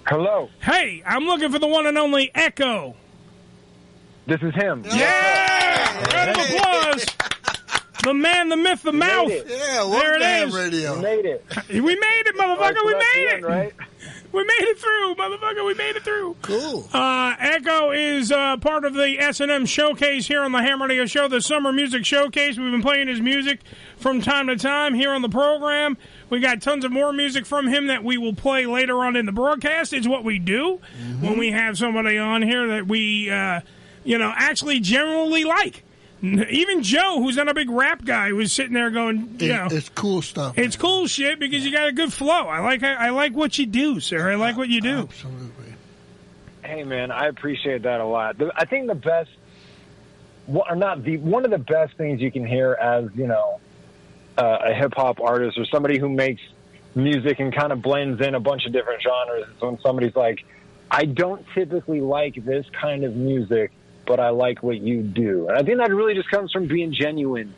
Hello. Hey, I'm looking for the one and only Ekoh. This is him. Yeah! Round of applause. The man, the myth, the mouth. Yeah, there it is. Radio. We made it. We made it, motherfucker. We made it. Right? We made it through, motherfucker. We made it through. Cool. Ekoh is part of the S&M Showcase here on the Ham Radio Show, the Summer Music Showcase. We've been playing his music from time to time here on the program. We got tons of more music from him that we will play later on in the broadcast. It's what we do when we have somebody on here that we, actually generally like. Even Joe, who's not a big rap guy, was sitting there going, it's cool stuff. It's cool shit because you got a good flow. I like what you do, sir. I like what you do. Absolutely. Hey, man, I appreciate that a lot. I think the best, one of the best things you can hear as, a hip-hop artist or somebody who makes music and kind of blends in a bunch of different genres is when somebody's like, I don't typically like this kind of music, but I like what you do. And I think that really just comes from being genuine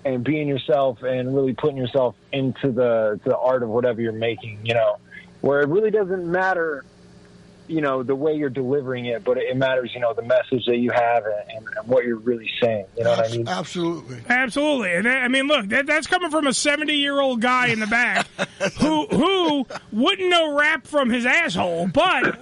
and being yourself and really putting yourself into the art of whatever you're making, where it really doesn't matter, the way you're delivering it, but it matters, the message that you have and what you're really saying. You know what I mean? Absolutely. Absolutely. And look, that's coming from a 70-year-old guy in the back who wouldn't know rap from his asshole, but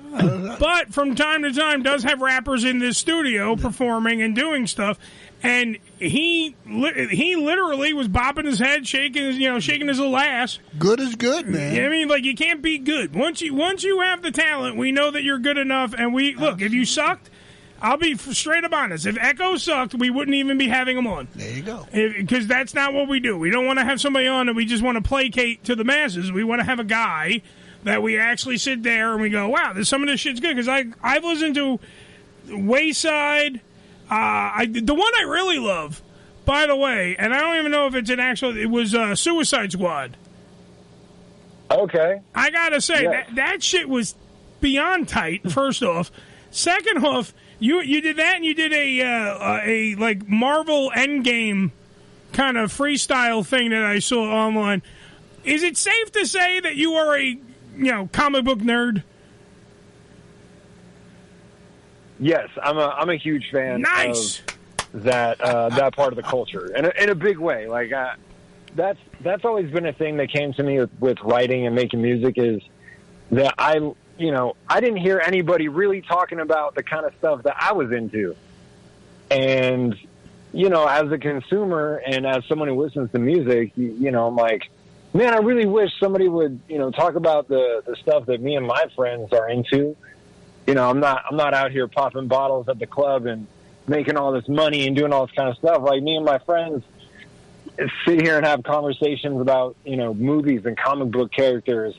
from time to time does have rappers in this studio performing and doing stuff. And he literally was bopping his head, shaking his little ass. Good is good, man. I mean, you can't be good. Once you have the talent, we know that you're good enough. And look, if you sucked, I'll be straight up honest. If Ekoh sucked, we wouldn't even be having him on. There you go. Because that's not what we do. We don't want to have somebody on and we just want to placate to the masses. We want to have a guy that we actually sit there and we go, wow, some of this shit's good. Because I've listened to Wayside. The one I really love, by the way, and I don't even know if it's it was Suicide Squad. Okay. I gotta say, that shit was beyond tight, first off. Second off, you did that and you did a Marvel Endgame kind of freestyle thing that I saw online. Is it safe to say that you are a comic book nerd? Yes, I'm a huge fan nice. of that part of the culture in a big way. Like that's always been a thing that came to me with writing and making music is that I didn't hear anybody really talking about the kind of stuff that I was into. And as a consumer and as someone who listens to music, I'm like, man, I really wish somebody would talk about the stuff that me and my friends are into. I'm not out here popping bottles at the club and making all this money and doing all this kind of stuff. Like me and my friends sit here and have conversations about, movies and comic book characters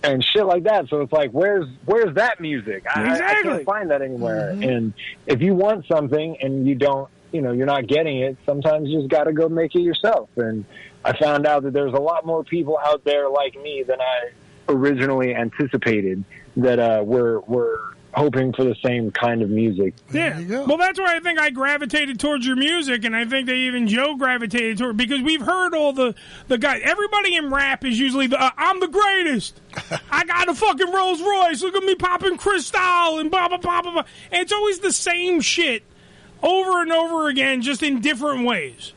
and shit like that. So it's like, where's that music? I can't find that anywhere. Mm-hmm. And if you want something and you don't, you're not getting it, sometimes you just got to go make it yourself. And I found out that there's a lot more people out there like me than I originally anticipated that were hoping for the same kind of music. Yeah. Well, that's why I think I gravitated towards your music, and I think that even Joe gravitated toward, because we've heard all the guys. Everybody in rap is usually I'm the greatest. I got a fucking Rolls Royce. Look at me popping Cristal and blah, blah, blah, blah, blah. And it's always the same shit over and over again, just in different ways.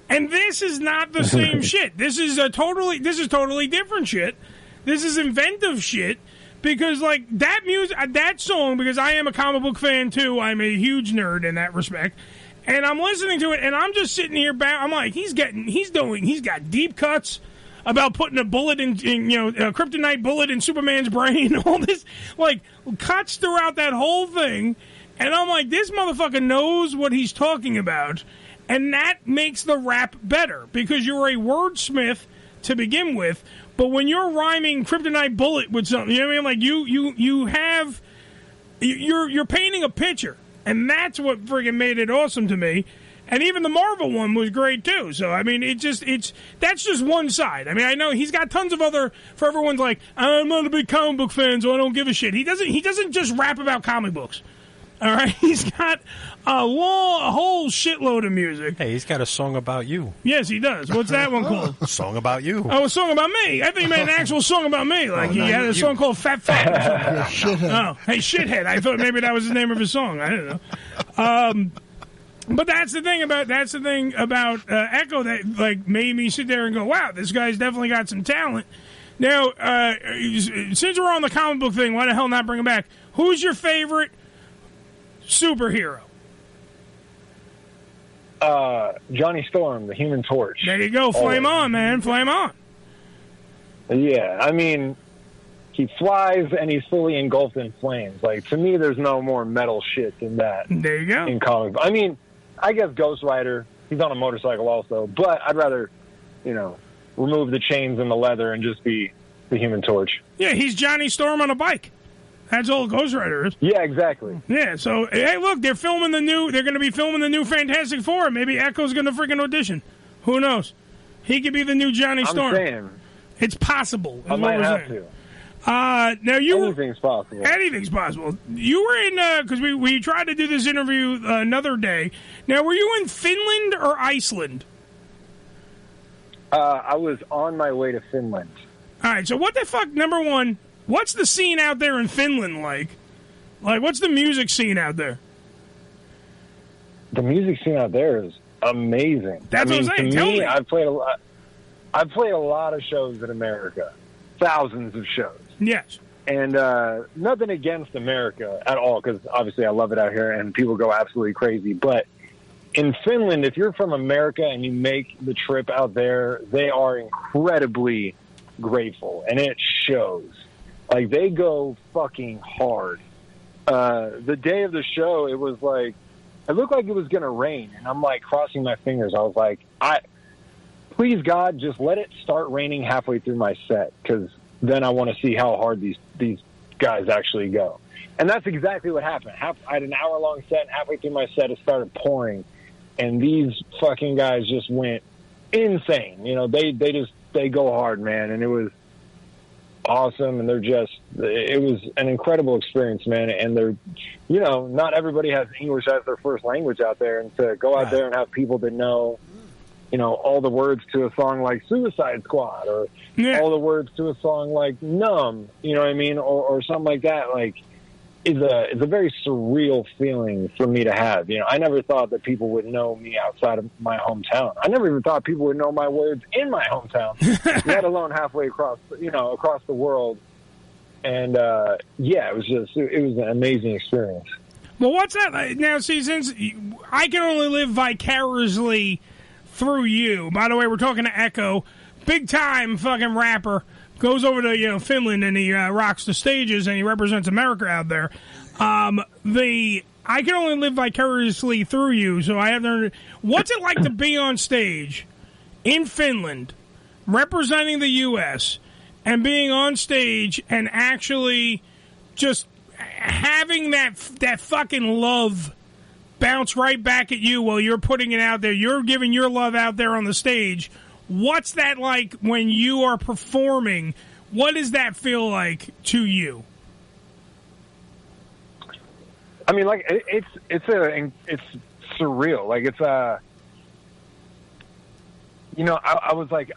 And this is not the same shit. This is totally different shit. This is inventive shit. Because, that music, that song, because I am a comic book fan, too. I'm a huge nerd in that respect. And I'm listening to it, and I'm just sitting here I'm like, he's got deep cuts about putting a bullet in a kryptonite bullet in Superman's brain, all this, cuts throughout that whole thing. And I'm like, this motherfucker knows what he's talking about. And that makes the rap better, because you're a wordsmith to begin with. But when you're rhyming kryptonite bullet with something, you know what I mean? You're painting a picture, and that's what friggin' made it awesome to me. And even the Marvel one was great too. So I mean, that's just one side. I mean, I know he's got tons of other. For everyone's like, I'm not a big comic book fan, so I don't give a shit. He doesn't just rap about comic books. All right, he's got a whole shitload of music. Hey, he's got a song about you. Yes, he does. What's that one called? Song about you. Oh, a song about me. I think he made an actual song about me. Like he had a song called Fat Fuck or something. Shithead. Oh, hey, shithead. I thought maybe that was the name of his song. I don't know. But that's the thing about Ekoh that like made me sit there and go, wow, this guy's definitely got some talent. Now, since we're on the comic book thing, why the hell not bring him back? Who's your favorite superhero? Johnny Storm, the Human Torch. There you go. Flame on, man. Flame on. Yeah, I mean, he flies and he's fully engulfed in flames. Like, to me, there's no more metal shit than that. There you go. In comic book. I mean, I guess Ghost Rider, he's on a motorcycle also, but I'd rather, remove the chains and the leather and just be the Human Torch. Yeah, he's Johnny Storm on a bike. That's all Ghost Rider is. Yeah, exactly. Yeah, so, hey, look, they're going to be filming the new Fantastic Four. Maybe Ekoh's going to freaking audition. Who knows? He could be the new Johnny Storm. I'm saying. It's possible. I might have to. Now Anything's possible. Anything's possible. You were in, because we tried to do this interview another day. Now, were you in Finland or Iceland? I was on my way to Finland. All right, so what the fuck, number one, what's the scene out there in Finland like? Like, what's the music scene out there? The music scene out there is amazing. That's what I'm saying. To me, I've played a lot of shows in America. Thousands of shows. Yes. And nothing against America at all, because obviously I love it out here and people go absolutely crazy. But in Finland, if you're from America and you make the trip out there, they are incredibly grateful. And it shows. Like, they go fucking hard. The day of the show, it was like, it looked like it was going to rain. And I'm like crossing my fingers. I was like, please, God, just let it start raining halfway through my set, because then I want to see how hard these guys actually go. And that's exactly what happened. I had an hour-long set, and halfway through my set, it started pouring, and these fucking guys just went insane. They go hard, man, and it was awesome, and it was an incredible experience, man, and not everybody has English as their first language out there, and to go out there and have people that know all the words to a song like Suicide Squad, or all the words to a song like Numb, you know what I mean? Or something like that, like, is a very surreal feeling for me to have. I never thought that people would know me outside of my hometown. I never even thought people would know my words in my hometown, let alone halfway across the world. And, it was an amazing experience. Well, what's that? Now, see, since I can only live vicariously through you. By the way, we're talking to Ekoh, big time fucking rapper. Goes over to Finland and he rocks the stages and he represents America out there. I can only live vicariously through you, so I have to. What's it like to be on stage in Finland, representing the U.S. and being on stage and actually just having that fucking love bounce right back at you while you're putting it out there. You're giving your love out there on the stage. What's that like when you are performing? What does that feel like to you? I mean, like, it's surreal. Like, it's I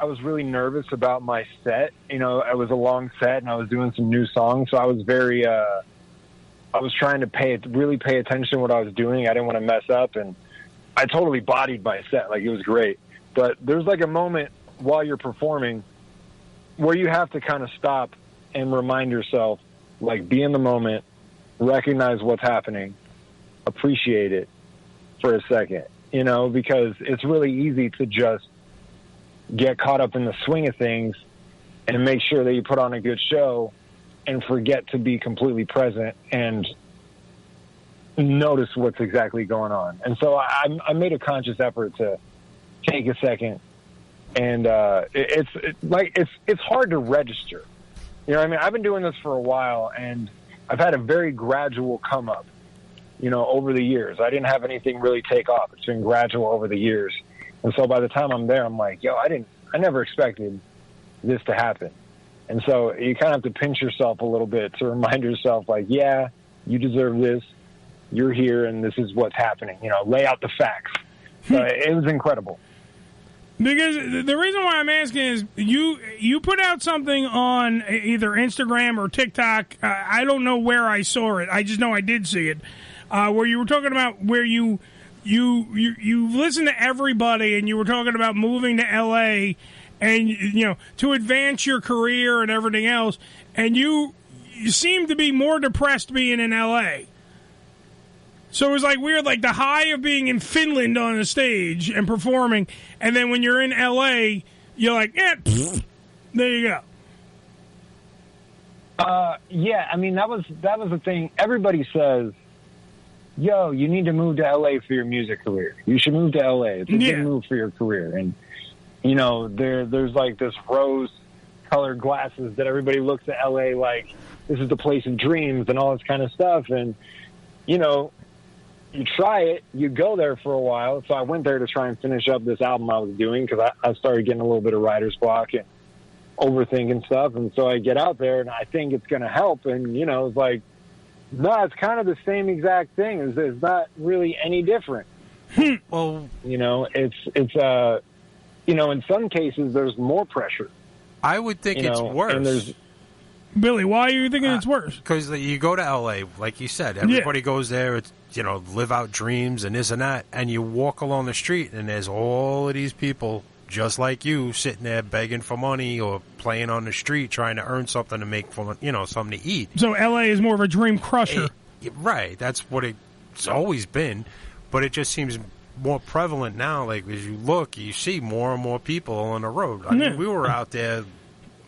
was really nervous about my set. It was a long set and I was doing some new songs, so I was very I was trying to really pay attention to what I was doing. I didn't want to mess up, and I totally bodied my set. Like, it was great. But there's like a moment while you're performing where you have to kind of stop and remind yourself, like, be in the moment, recognize what's happening, appreciate it for a second, because it's really easy to just get caught up in the swing of things and make sure that you put on a good show and forget to be completely present and notice what's exactly going on. And so I made a conscious effort to take a second, and it's hard to register. I mean, I've been doing this for a while, and I've had a very gradual come up, over the years. I didn't have anything really take off. It's been gradual over the years. And so by the time I'm there, I'm like, I never expected this to happen. And so you kind of have to pinch yourself a little bit to remind yourself, like, yeah, you deserve this. you're here and this is what's happening. Lay out the facts. So it was incredible. Because the reason why I'm asking is you put out something on either Instagram or TikTok. I don't know where I saw it. I just know I did see it, where you were talking about where you listen to everybody, and you were talking about moving to L.A. and to advance your career and everything else, and you seem to be more depressed being in L.A. So it was like weird, like the high of being in Finland on a stage and performing, and then when you're in L.A., you're like, there you go. Yeah, I mean that was the thing. Everybody says, "Yo, you need to move to L.A. for your music career. You should move to L.A. It's a good move for your career." And there's like this rose-colored glasses that everybody looks at L.A. like this is the place of dreams and all this kind of stuff, and you try it, you go there for a while. So I went there to try and finish up this album I was doing because I started getting a little bit of writer's block and overthinking stuff. And so I get out there and I think it's going to help. And, it's like, no, it's kind of the same exact thing. It's not really any different. Well, it's in some cases there's more pressure. I would think it's worse. And there's, Billy, why are you thinking it's worse? Because you go to L.A., like you said, everybody goes there. It's live out dreams and this and that, and you walk along the street, and there's all of these people just like you sitting there begging for money or playing on the street trying to earn something to make something to eat. So L.A. is more of a dream crusher, right? That's what it's always been, but it just seems more prevalent now. Like as you look, you see more and more people on the road. I mean, we were out there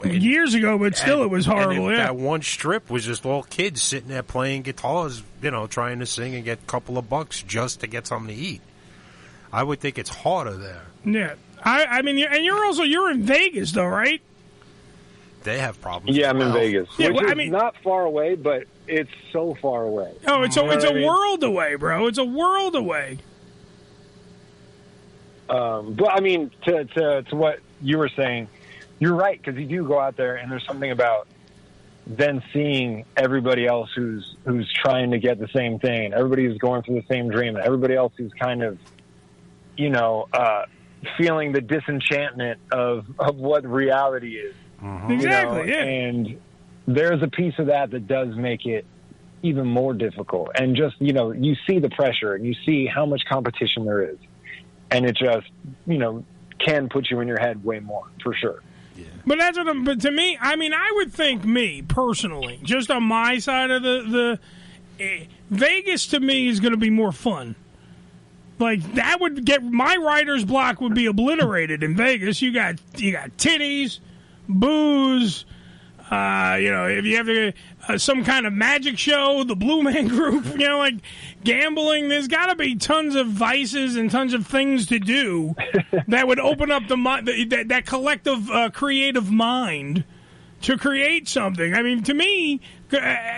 years ago, but still it was horrible. That one strip was just all kids sitting there playing guitars, trying to sing and get a couple of bucks just to get something to eat. I would think it's harder there. Yeah. I mean, and you're in Vegas though, right? They have problems. Yeah, I'm in Vegas. Yeah, which is not far away, but it's so far away. Oh, it's a world away, bro. It's a world away. But I mean, to what you were saying, you're right, because you do go out there and there's something about then seeing everybody else who's trying to get the same thing, everybody who's going through the same dream, and everybody else who's kind of, feeling the disenchantment of what reality is. Mm-hmm. Exactly, yeah. And there's a piece of that does make it even more difficult. And just, you see the pressure and you see how much competition there is. And it just, can put you in your head way more, for sure. Yeah. But but to me, I mean, I would think me personally, just on my side of the Vegas to me is going to be more fun. Like that would get my writer's block would be obliterated in Vegas. You got titties, booze. If you have some kind of magic show, the Blue Man Group, like gambling, there's got to be tons of vices and tons of things to do that would open up that collective creative mind to create something. I mean, to me,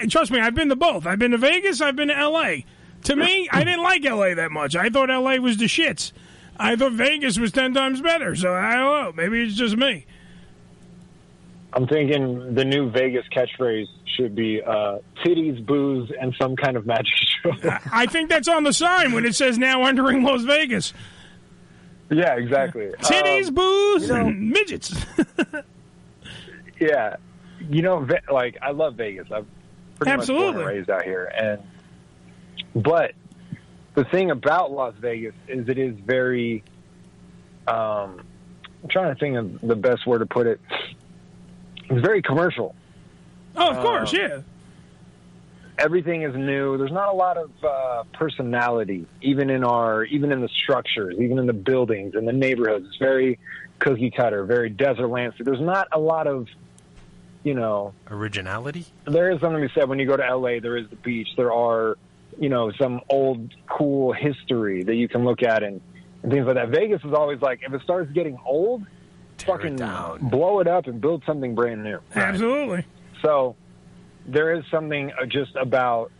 trust me, I've been to both. I've been to Vegas, I've been to L.A. To me, I didn't like L.A. that much. I thought L.A. was the shits. I thought Vegas was 10 times better, so I don't know. Maybe it's just me. I'm thinking the new Vegas catchphrase should be titties, booze, and some kind of magic show. I think that's on the sign when it says now entering Las Vegas. Yeah, exactly. Titties, booze, and midgets. Yeah. I love Vegas. I've pretty much born and raised out here. But the thing about Las Vegas is it is very, I'm trying to think of the best word to put it. It's very commercial. Oh, of course, yeah. Everything is new. There's not a lot of personality, even in the structures, even in the buildings, in the neighborhoods. It's very cookie cutter, very desert landscape. There's not a lot of, originality. There is something to be said when you go to LA. There is the beach. There are, some old cool history that you can look at and things like that. Vegas is always like, if it starts getting old, fucking blow it up and build something brand new. Absolutely. So there is something just about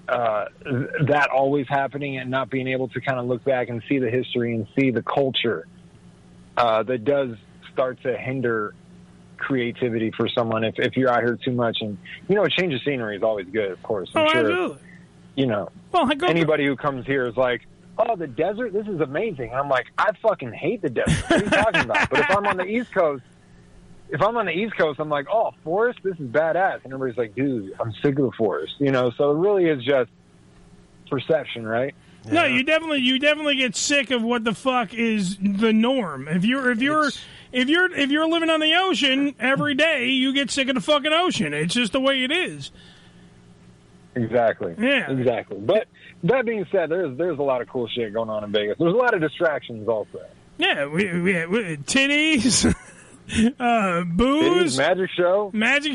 that always happening and not being able to kind of look back and see the history and see the culture that does start to hinder creativity for someone if you're out here too much. And, a change of scenery is always good, of course. I'm sure absolutely. anybody who comes here is like, oh, the desert, this is amazing. And I'm like, I fucking hate the desert. What are you talking about? But if I'm on the East Coast, I'm like, oh, forest, this is badass. And everybody's like, dude, I'm sick of the forest. So it really is just perception, right? Yeah. No, you definitely get sick of what the fuck is the norm. If you're living on the ocean every day, you get sick of the fucking ocean. It's just the way it is. Exactly. Yeah. Exactly. But that being said, there's a lot of cool shit going on in Vegas. There's a lot of distractions also. Yeah, we titties, booze, magic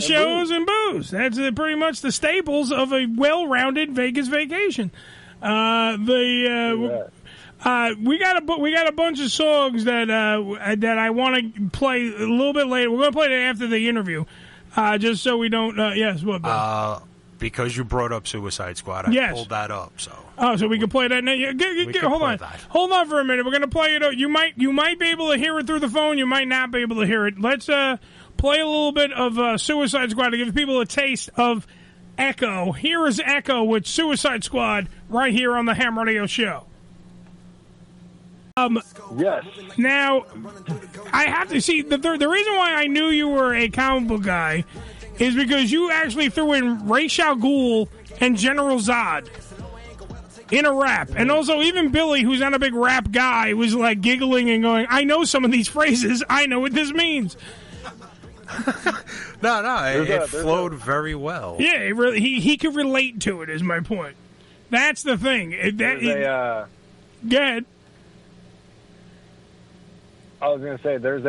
shows, and booze. That's pretty much the staples of a well-rounded Vegas vacation. We got a bunch of songs that I want to play a little bit later. We're going to play it after the interview, just so we don't. Yes, what? Because you brought up Suicide Squad, I pulled that up. So we can play that now. Hold on for a minute. We're going to play it. You might be able to hear it through the phone. You might not be able to hear it. Let's play a little bit of Suicide Squad to give people a taste of Ekoh. Here is Ekoh with Suicide Squad right here on the Ham Radio Show. Yes. Now, I have to see the reason why I knew you were a comic book guy is because you actually threw in Ra's al Ghul and General Zod in a rap. And also even Billy, who's not a big rap guy, was like giggling and going, I know some of these phrases. I know what this means. It flowed very well. Yeah, it really, he could relate to it, is my point. That's the thing. Go ahead. I was going to say, there's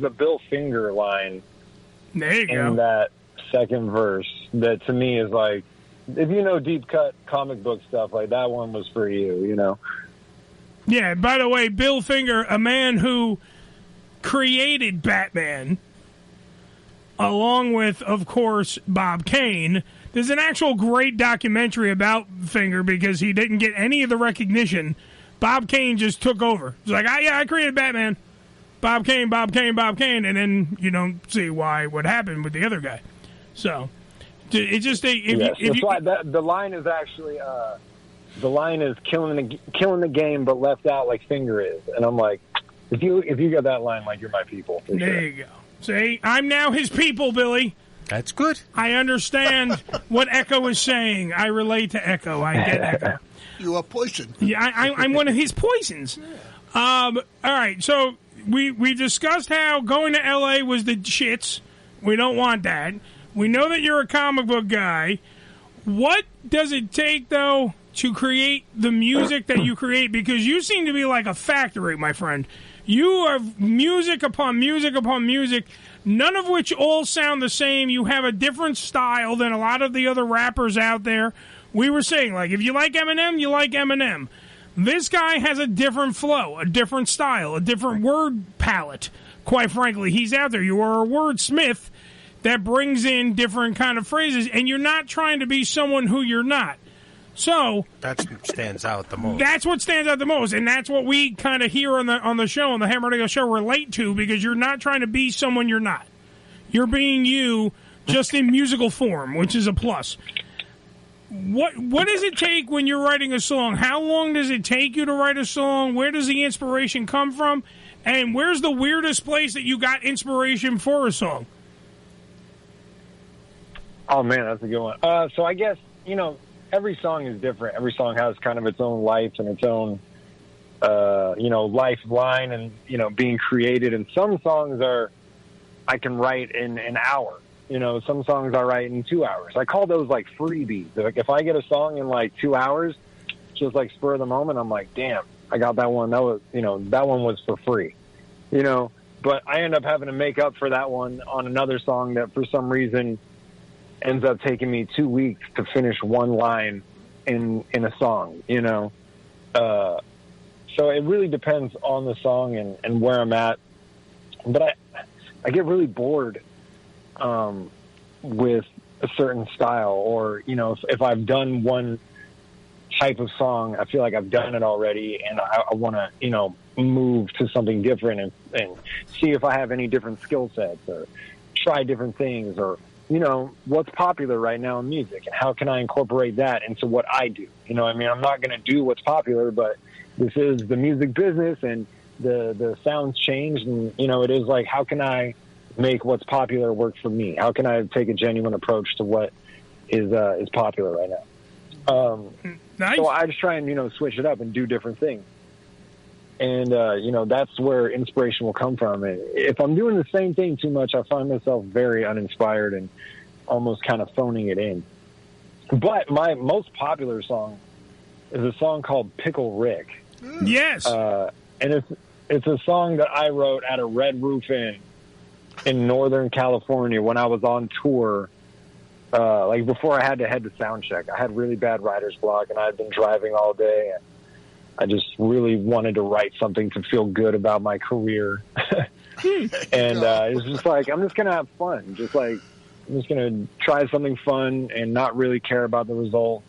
a Bill Finger line there you go. In that second verse that to me is like, if you know deep cut comic book stuff, like that one was for you. Yeah, by the way, Bill Finger, a man who created Batman, along with, of course, Bob Kane. There's an actual great documentary about Finger because he didn't get any of the recognition. Bob Kane just took over. He's like, I created Batman. Bob Kane, and then you don't see what happened with the other guy. So it's just the line is actually killing the game, but left out like Finger is, and I'm like, if you got that line, like you're my people. There you go. See, I'm now his people, Billy. That's good. I understand what Ekoh is saying. I relate to Ekoh. I get Ekoh. You are poison. Yeah, I'm one of his poisons. All right, so. We discussed how going to L.A. was the shits. We don't want that. We know that you're a comic book guy. What does it take, though, to create the music that you create? Because you seem to be like a factory, my friend. You have music upon music upon music, none of which all sound the same. You have a different style than a lot of the other rappers out there. We were saying, like, if you like Eminem, you like Eminem. This guy has a different flow, a different style, a different word palette. Quite frankly, he's out there. You are a wordsmith that brings in different kind of phrases, and you're not trying to be someone who you're not. So that stands out the most. That's what stands out the most, and that's what we kind of here on the show, on the Ham Radio Show, relate to, because you're not trying to be someone you're not. You're being you, just in musical form, which is a plus. What does it take when you're writing a song? How long does it take you to write a song? Where does the inspiration come from? And where's the weirdest place that you got inspiration for a song? Oh, man, that's a good one. So I guess, every song is different. Every song has kind of its own life and its own, lifeline and, being created. And some songs I can write in an hour. Some songs I write in 2 hours. I call those like freebies. Like if I get a song in like 2 hours, just like spur of the moment, I'm like, damn, I got that one. That was, that one was for free, but I end up having to make up for that one on another song that for some reason ends up taking me 2 weeks to finish one line in a song, so it really depends on the song and where I'm at. But I get really bored with a certain style, or if I've done one type of song, I feel like I've done it already, and I want to move to something different and see if I have any different skill sets, or try different things, or what's popular right now in music, and how can I incorporate that into what I do? I mean, I'm not going to do what's popular, but this is the music business, and the sounds change, and it is like, how can I make what's popular work for me? How can I take a genuine approach to what is popular right now? Nice. So I just try and switch it up and do different things, and that's where inspiration will come from. And if I'm doing the same thing too much, I find myself very uninspired and almost kind of phoning it in. But my most popular song is a song called Pickle Rick. Yes. And it's a song that I wrote at a Red Roof Inn in Northern California when I was on tour. Like before I had to head to sound check, I had really bad writer's block, and I had been driving all day, and I just really wanted to write something to feel good about my career. And it's just like, I'm just going to have fun. Just like, I'm just going to try something fun and not really care about the result.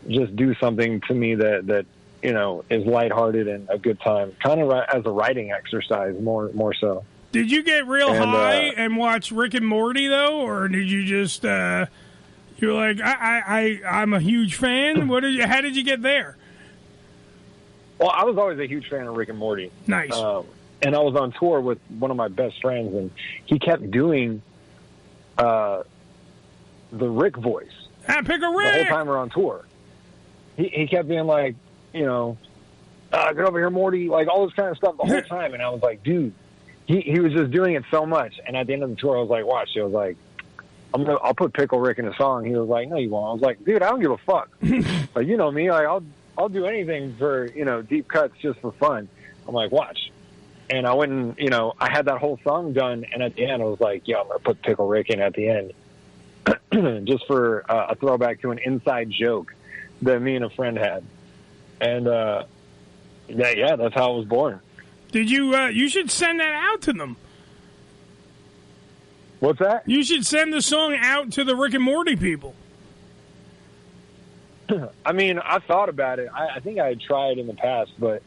Just do something to me that is lighthearted and a good time, kind of as a writing exercise, more so. Did you get real high and watch Rick and Morty though, or did you just you're like, I'm a huge fan? How did you get there? Well, I was always a huge fan of Rick and Morty. Nice. And I was on tour with one of my best friends, and he kept doing the Rick voice. Pick a Rick! The whole time we're on tour. He kept being like, get over here, Morty, like all this kind of stuff the whole time. And I was like, dude, he was just doing it so much. And at the end of the tour, I was like, watch. I was like, I'll put Pickle Rick in a song. He was like, no, you won't. I was like, dude, I don't give a fuck. Like, you know me, like I'll do anything for, deep cuts just for fun. I'm like, watch. And I went and, I had that whole song done. And at the end, I was like, I'm going to put Pickle Rick in at the end. Just for a throwback to an inside joke that me and a friend had. And, that's how it was born. Did you, you should send that out to them. What's that? You should send the song out to the Rick and Morty people. I mean, I thought about it. I think I had tried in the past, but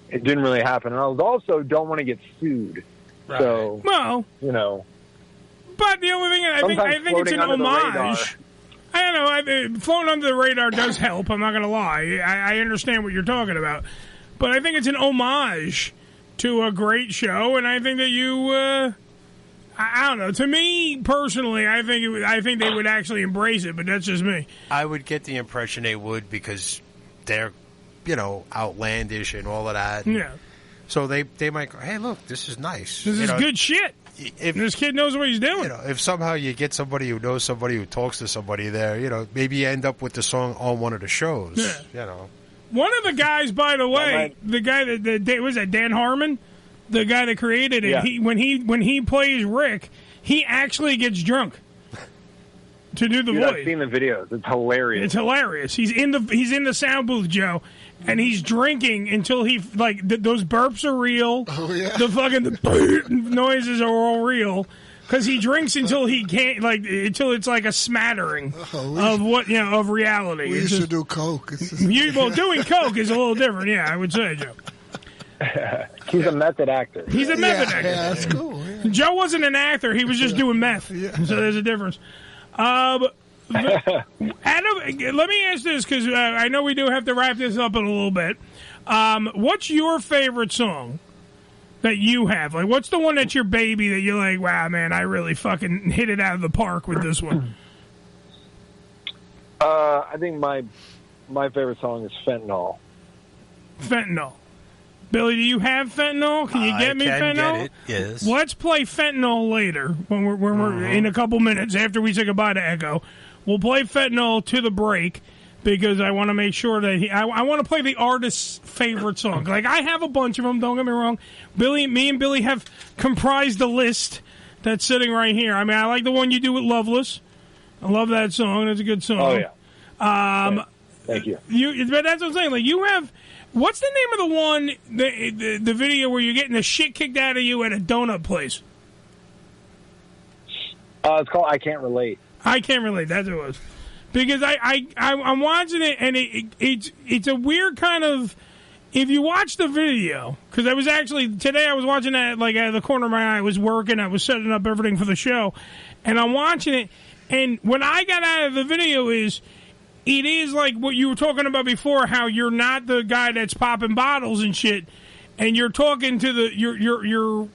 it didn't really happen. And I was also don't want to get sued. Right. So, well, But the only thing, I think it's an homage. I don't know. Floating under the radar does help. I'm not going to lie. I understand what you're talking about. But I think it's an homage to a great show, and I think that you, I don't know. To me, personally, I think they would actually embrace it, but that's just me. I would get the impression they would because they're, outlandish and all of that. Yeah. So they might go, hey, look, this is nice. This is good shit. If this kid knows what he's doing. If somehow you get somebody who knows somebody who talks to somebody there, maybe you end up with the song on one of the shows. Yeah. One of the guys, by the way, the guy that was that Dan Harmon, the guy that created it. Yeah. When he plays Rick, he actually gets drunk to do the voice. I've seen the videos. It's hilarious. It's hilarious. He's in the sound booth, Joe, and he's drinking until he those burps are real. Oh yeah. The noises are all real. Because he drinks until he can't, until it's like a smattering of reality. We used to do coke. Doing coke is a little different, I would say, Joe. He's a method actor. He's a method actor. Yeah, that's cool. Yeah. Joe wasn't an actor. He was just doing meth. Yeah. So there's a difference. Adam, let me ask this, because I know we do have to wrap this up in a little bit. What's your favorite song that you have? Like, what's the one that's your baby that you're like, wow, man, I really fucking hit it out of the park with this one? I think my favorite song is Fentanyl. Fentanyl. Billy, do you have Fentanyl? Can you get me Fentanyl? Get it. Yes. Let's play Fentanyl later when we're in a couple minutes after we say goodbye to Ekoh. We'll play Fentanyl to the break because I want to make sure that I want to play the artist's favorite song. Like, I have a bunch of them, don't get me wrong. Me and Billy have comprised a list that's sitting right here. I mean, I like the one you do with Loveless. I love that song. That's a good song. Oh, yeah. Thank you. But that's what I'm saying. Like, you have... What's the name of the one, the video where you're getting the shit kicked out of you at a donut place? It's called I Can't Relate. I Can't Relate. That's what it was. Because I'm watching it, and it's a weird kind of... If you watch the video, because today I was watching that, like, out of the corner of my eye. I was working, I was setting up everything for the show, and I'm watching it, and what I got out of the video is it is like what you were talking about before, how you're not the guy that's popping bottles and shit, and you're talking to you're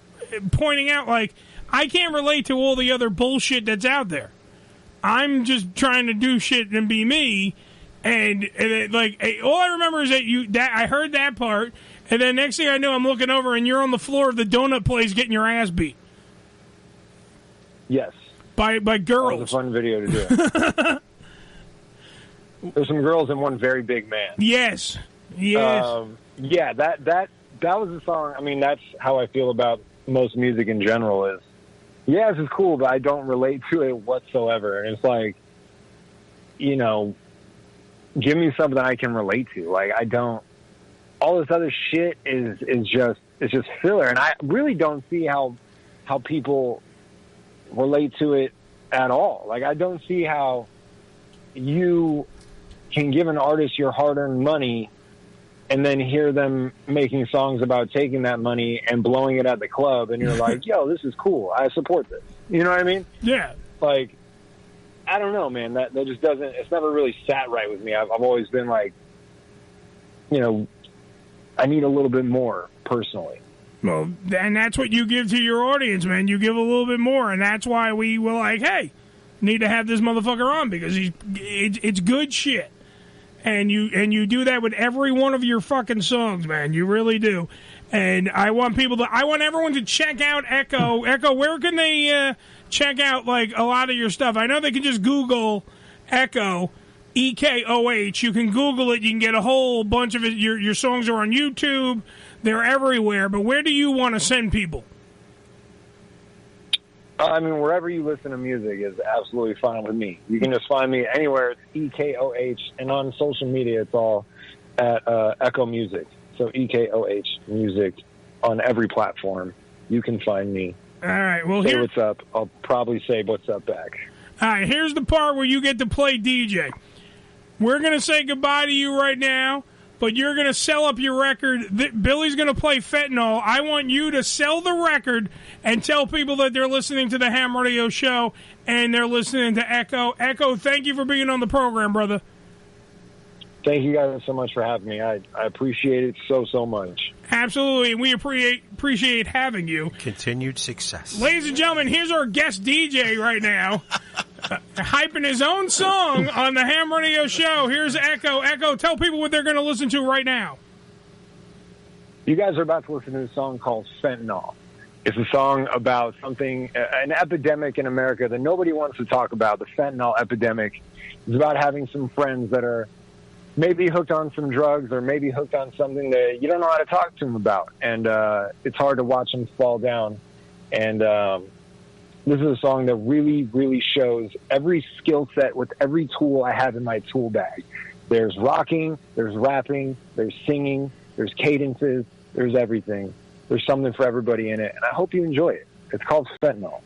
pointing out like I can't relate to all the other bullshit that's out there. I'm just trying to do shit and be me, and all I remember is that I heard that part, and then next thing I know, I'm looking over and you're on the floor of the donut place getting your ass beat. Yes. By girls. That was a fun video to do. There's some girls and one very big man. Yes. Yeah, that was a song. I mean, that's how I feel about most music in general is, yeah, this is cool, but I don't relate to it whatsoever. And it's like, you know, give me something I can relate to. Like, I don't, all this other shit is just filler. And I really don't see how people relate to it at all. Like, I don't see how you can give an artist your hard-earned money and then hear them making songs about taking that money and blowing it at the club, and you're like, yo, this is cool. I support this. You know what I mean? Yeah. Like, I don't know, man. That just doesn't, it's never really sat right with me. I've always been like, you know, I need a little bit more, personally. Well, and that's what you give to your audience, man. You give a little bit more, and that's why we were like, hey, need to have this motherfucker on, because it's good shit. And you do that with every one of your fucking songs, man. You really do. And I want everyone to check out Ekoh. Ekoh, where can they check out like a lot of your stuff? I know they can just Google Ekoh, EKOH. You can Google it. You can get a whole bunch of it. Your songs are on YouTube. They're everywhere. But where do you want to send people? I mean, wherever you listen to music is absolutely fine with me. You can just find me anywhere. It's EKOH. And on social media, it's all at Ekoh Music. So EKOH Music on every platform. You can find me. All right. Well, say what's up. I'll probably say what's up back. All right. Here's the part where you get to play DJ. We're going to say goodbye to you right now, but you're going to sell up your record. Billy's going to play Fentanyl. I want you to sell the record and tell people that they're listening to the Ham Radio Show and they're listening to Ekoh. Ekoh, thank you for being on the program, brother. Thank you guys so much for having me. I appreciate it so much. Absolutely, and we appreciate having you. Continued success. Ladies and gentlemen, here's our guest DJ right now, hyping his own song on the Ham Radio Show. Here's Ekoh. Ekoh, tell people what they're going to listen to right now. You guys are about to listen to a song called Fentanyl. It's a song about something, an epidemic in America that nobody wants to talk about, the fentanyl epidemic. It's about having some friends that are maybe hooked on some drugs or maybe hooked on something that you don't know how to talk to them about. And it's hard to watch them fall down. And this is a song that really, really shows every skill set with every tool I have in my tool bag. There's rocking, there's rapping, there's singing, there's cadences, there's everything. There's something for everybody in it. And I hope you enjoy it. It's called Fentanyl.